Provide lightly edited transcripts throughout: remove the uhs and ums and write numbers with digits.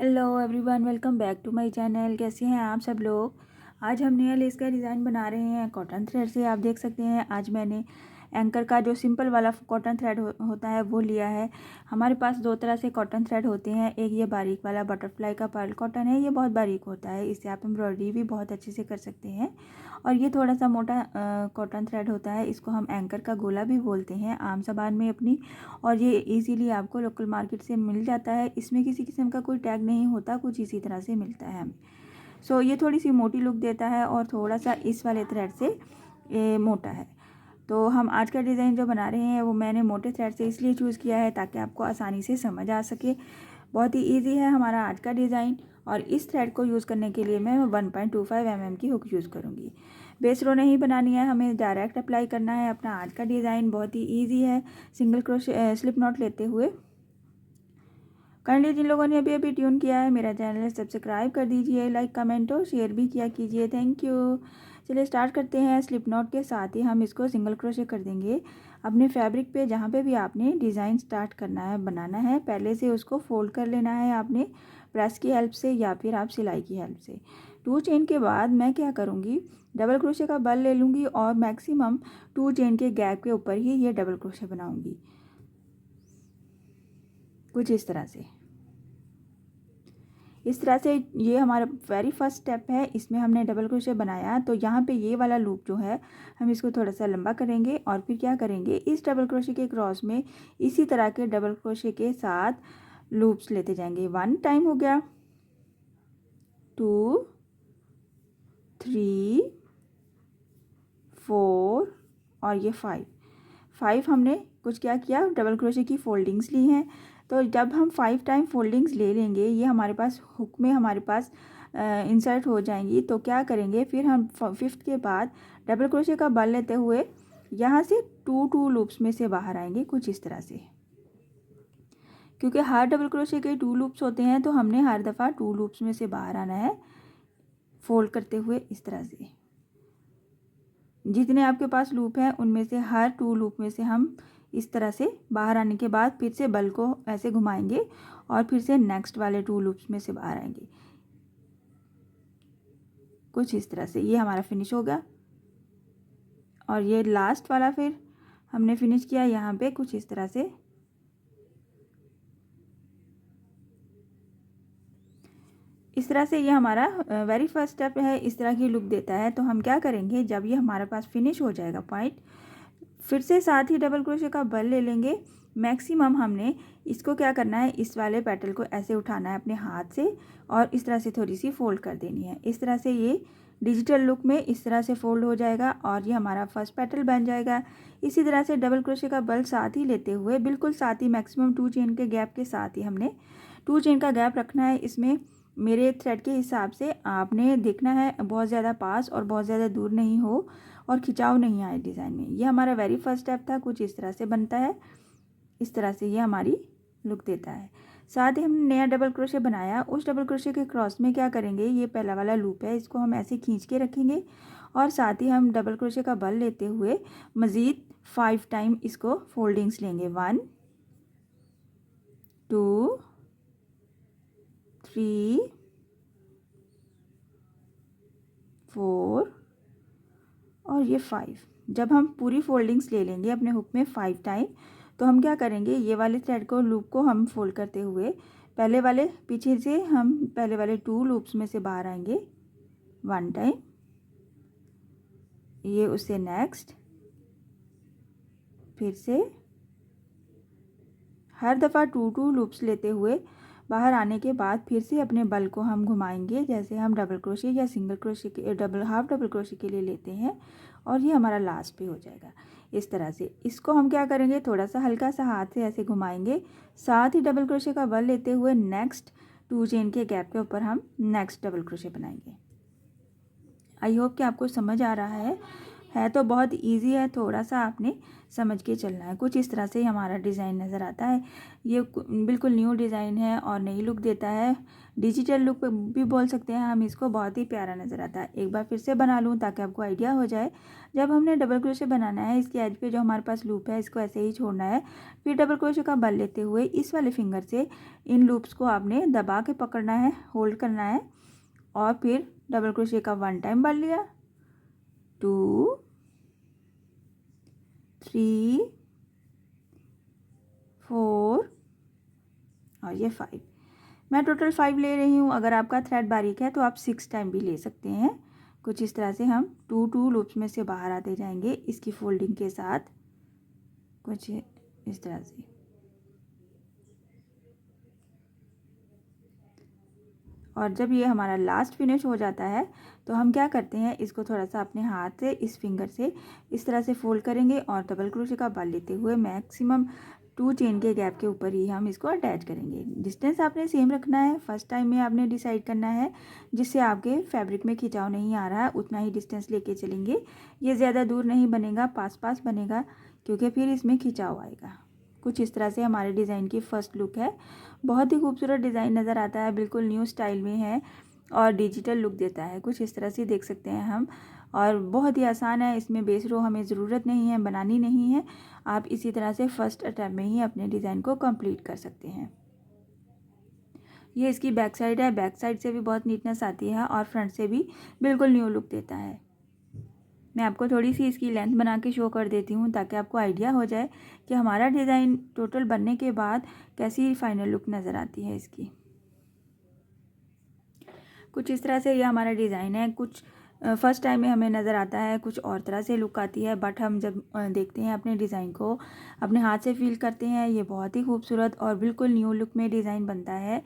Hello everyone, welcome back to my channel. कैसे हैं आप सब लोग। आज हम नया लेस का डिज़ाइन बना रहे हैं कॉटन थ्रेड से। आप देख सकते हैं आज मैंने एंकर का जो सिंपल वाला कॉटन थ्रेड होता है वो लिया है। हमारे पास दो तरह से कॉटन थ्रेड होते हैं। एक ये बारीक वाला बटरफ्लाई का पर्ल कॉटन है, ये बहुत बारीक होता है, इससे आप एम्ब्रॉयडरी भी बहुत अच्छे से कर सकते हैं। और ये थोड़ा सा मोटा कॉटन थ्रेड होता है, इसको हम एंकर का गोला भी बोलते हैं आम ज़बान में अपनी। और ये इजीली आपको लोकल मार्केट से मिल जाता है, इसमें किसी किस्म का कोई टैग नहीं होता, कुछ इसी तरह से मिलता है हमें। सो ये थोड़ी सी मोटी लुक देता है और थोड़ा सा इस वाले थ्रेड से ये मोटा है। तो हम आज का डिज़ाइन जो बना रहे हैं वो मैंने मोटे थ्रेड से इसलिए चूज़ किया है ताकि आपको आसानी से समझ आ सके। बहुत ही ईजी है हमारा आज का डिज़ाइन। और इस थ्रेड को यूज़ करने के लिए मैं 1.25 mm की हुक यूज़ करूँगी। बेस रो नहीं बनानी है, हमें डायरेक्ट अप्लाई करना है अपना आज का डिज़ाइन। बहुत ही ईजी है। सिंगल क्रोशे स्लिप नॉट लेते हुए काइंडली जिन लोगों ने अभी अभी ट्यून किया है मेरा चैनल सब्सक्राइब कर दीजिए, लाइक कमेंट और शेयर भी किया कीजिए। Thank you. चलिए स्टार्ट करते हैं। स्लिप नॉट के साथ ही हम इसको सिंगल क्रोशे कर देंगे। अपने फैब्रिक पे जहाँ पे भी आपने डिज़ाइन स्टार्ट करना है बनाना है, पहले से उसको फोल्ड कर लेना है आपने प्रेस की हेल्प से या फिर आप सिलाई की हेल्प से। 2 चेन के बाद मैं क्या करूँगी, डबल क्रोशे का बल ले लूँगी और मैक्सिमम 2 चेन के गैप के ऊपर ही ये डबल क्रोशे बनाऊँगी, कुछ इस तरह से। इस तरह से ये हमारा वेरी फर्स्ट स्टेप है, इसमें हमने डबल क्रोशे बनाया। तो यहाँ पे ये वाला लूप जो है हम इसको थोड़ा सा लंबा करेंगे और फिर क्या करेंगे, इस डबल क्रोशे के क्रॉस में इसी तरह के डबल क्रोशे के साथ लूप्स लेते जाएंगे। 1 टाइम हो गया, 2, 3, 4 और ये 5 हमने कुछ क्या किया, डबल क्रोशे की फोल्डिंग्स ली हैं। तो जब हम 5 टाइम फोल्डिंग्स ले लेंगे, ये हमारे पास हुक में हमारे पास इंसर्ट हो जाएंगी। तो क्या करेंगे, फिर हम 5th के बाद डबल क्रोशे का बल लेते हुए यहाँ से 2 लूप्स में से बाहर आएंगे, कुछ इस तरह से। क्योंकि हर डबल क्रोशे के 2 लूप्स होते हैं तो हमने हर दफ़ा 2 लूप्स में से बाहर आना है फोल्ड करते हुए इस तरह से। जितने आपके पास लूप हैं उनमें से हर 2 लूप में से हम इस तरह से बाहर आने के बाद फिर से बल को ऐसे घुमाएंगे और फिर से नेक्स्ट वाले 2 लूप्स में से बाहर आएंगे, कुछ इस तरह से। ये हमारा फिनिश हो गया। और ये लास्ट वाला फिर हमने फिनिश किया यहाँ पे कुछ इस तरह से। इस तरह से ये हमारा वेरी फर्स्ट स्टेप है, इस तरह की लुक देता है। तो हम क्या करेंगे, जब ये हमारे पास फिनिश हो जाएगा पॉइंट, फिर से साथ ही डबल क्रोशे का बल ले लेंगे। मैक्सिमम हमने इसको क्या करना है, इस वाले पेटल को ऐसे उठाना है अपने हाथ से और इस तरह से थोड़ी सी फोल्ड कर देनी है। इस तरह से ये डिजिटल लुक में इस तरह से फोल्ड हो जाएगा और ये हमारा फर्स्ट पेटल बन जाएगा। इसी तरह से डबल क्रोशे का बल साथ ही लेते हुए बिल्कुल साथ ही मैक्सिमम 2 चेन के गैप के साथ ही हमने 2 चेन का गैप रखना है। इसमें मेरे थ्रेड के हिसाब से आपने देखना है बहुत ज़्यादा पास और बहुत ज़्यादा दूर नहीं हो और खिंचाव नहीं आए डिज़ाइन में। ये हमारा वेरी फर्स्ट स्टेप था, कुछ इस तरह से बनता है। इस तरह से ये हमारी लुक देता है। साथ ही हमने नया डबल क्रोशे बनाया, उस डबल क्रोशे के क्रॉस में क्या करेंगे, ये पहला वाला लूप है, इसको हम ऐसे खींच के रखेंगे और साथ ही हम डबल क्रोशे का बल लेते हुए मज़ीद 5 टाइम इसको फोल्डिंग्स लेंगे। 1, 2, 3, 4 और ये 5। जब हम पूरी फोल्डिंग्स ले लेंगे अपने हुक में 5 टाइम, तो हम क्या करेंगे, ये वाले थ्रेड को लूप को हम फोल्ड करते हुए पहले वाले पीछे से हम पहले वाले 2 लूप्स में से बाहर आएंगे 1 टाइम, ये उससे नेक्स्ट, फिर से हर दफ़ा 2 लूप्स लेते हुए बाहर आने के बाद फिर से अपने बल को हम घुमाएंगे जैसे हम डबल क्रोशे या सिंगल क्रोशे के हाफ डबल क्रोशे के लिए लेते हैं। और ये हमारा लास्ट पे हो जाएगा इस तरह से। इसको हम क्या करेंगे, थोड़ा सा हल्का सा हाथ से ऐसे घुमाएंगे, साथ ही डबल क्रोशे का बल लेते हुए नेक्स्ट 2 चेन के गैप के ऊपर हम नेक्स्ट डबल क्रोशे बनाएंगे। आई होप कि आपको समझ आ रहा है। है तो बहुत इजी है, थोड़ा सा आपने समझ के चलना है। कुछ इस तरह से हमारा डिज़ाइन नज़र आता है। ये बिल्कुल न्यू डिज़ाइन है और नई लुक देता है, डिजिटल लुक भी बोल सकते हैं हम इसको। बहुत ही प्यारा नज़र आता है। एक बार फिर से बना लूँ ताकि आपको आइडिया हो जाए। जब हमने डबल क्रोशे बनाना है, इसके एज पे जो हमारे पास लूप है इसको ऐसे ही छोड़ना है। फिर डबल क्रोशे का बल लेते हुए इस वाले फिंगर से इन लूप्स को आपने दबा के पकड़ना है, होल्ड करना है और फिर डबल क्रोशे का 1 टाइम बल लिया, 2 3 4 और ये 5। मैं टोटल 5 ले रही हूँ। अगर आपका थ्रेड बारीक है तो आप 6 टाइम भी ले सकते हैं। कुछ इस तरह से हम 2 लूप्स में से बाहर आते जाएंगे इसकी फोल्डिंग के साथ, कुछ इस तरह से। और जब ये हमारा लास्ट फिनिश हो जाता है तो हम क्या करते हैं, इसको थोड़ा सा अपने हाथ से इस फिंगर से इस तरह से फोल्ड करेंगे और डबल क्रोशे का बल लेते हुए मैक्सिमम 2 चेन के गैप के ऊपर ही हम इसको अटैच करेंगे। डिस्टेंस आपने सेम रखना है, फर्स्ट टाइम में आपने डिसाइड करना है जिससे आपके फैब्रिक में खिंचाव नहीं आ रहा है, उतना ही डिस्टेंस लेके चलेंगे। ये ज़्यादा दूर नहीं बनेगा, पास पास बनेगा क्योंकि फिर इसमें खिंचाव आएगा। कुछ इस तरह से हमारे डिज़ाइन की फ़र्स्ट लुक है। बहुत ही खूबसूरत डिज़ाइन नज़र आता है, बिल्कुल न्यू स्टाइल में है और डिजिटल लुक देता है। कुछ इस तरह से देख सकते हैं हम, और बहुत ही आसान है। इसमें बेस रो हमें ज़रूरत नहीं है, बनानी नहीं है। आप इसी तरह से फर्स्ट अटैम्प्ट में ही अपने डिज़ाइन को कंप्लीट कर सकते हैं। ये इसकी बैक साइड है, बैक साइड से भी बहुत नीटनेस आती है और फ्रंट से भी बिल्कुल न्यू लुक देता है। मैं आपको थोड़ी सी इसकी लेंथ बना के शो कर देती हूँ ताकि आपको आइडिया हो जाए कि हमारा डिज़ाइन टोटल बनने के बाद कैसी फाइनल लुक नज़र आती है इसकी। कुछ इस तरह से ये हमारा डिज़ाइन है। कुछ फर्स्ट टाइम में हमें नज़र आता है, कुछ और तरह से लुक आती है, बट हम जब देखते हैं अपने डिज़ाइन को, अपने हाथ से फील करते हैं, ये बहुत ही खूबसूरत और बिल्कुल न्यू लुक में डिज़ाइन बनता है।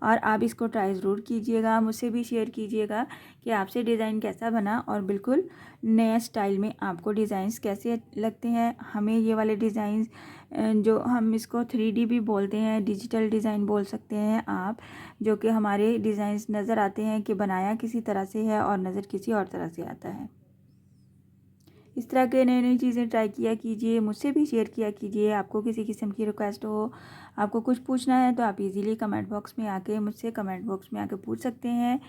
और आप इसको ट्राई ज़रूर कीजिएगा, मुझसे भी शेयर कीजिएगा कि आपसे डिज़ाइन कैसा बना और बिल्कुल नया स्टाइल में आपको डिज़ाइंस कैसे लगते हैं। हमें ये वाले डिज़ाइंस जो हम इसको 3D भी बोलते हैं, डिजिटल डिज़ाइन बोल सकते हैं आप, जो कि हमारे डिज़ाइंस नज़र आते हैं कि बनाया किसी तरह से है और नज़र किसी और तरह से आता है। इस तरह के नई नई चीज़ें ट्राई किया कीजिए, मुझसे भी शेयर किया कीजिए। आपको किसी किस्म की रिक्वेस्ट हो, आपको कुछ पूछना है तो आप इजीली कमेंट बॉक्स में आके मुझसे कमेंट बॉक्स में आके पूछ सकते हैं।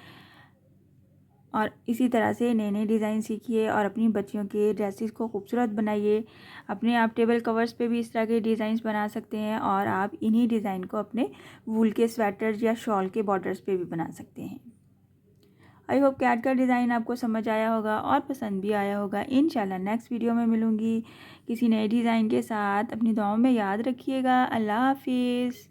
और इसी तरह से नए नए डिज़ाइन सीखिए और अपनी बच्चियों के ड्रेसेस को खूबसूरत बनाइए। अपने आप टेबल कवर्स पे भी इस तरह के डिज़ाइंस बना सकते हैं और आप इन्हीं डिज़ाइन को अपने वूल के स्वेटर्स या शॉल के बॉर्डर्स पे भी बना सकते हैं। आई होप कैट का डिज़ाइन आपको समझ आया होगा और पसंद भी आया होगा। इंशाल्लाह नेक्स्ट वीडियो में मिलूँगी किसी नए डिज़ाइन के साथ। अपनी दुआओं में याद रखिएगा। अल्लाह हाफिज़।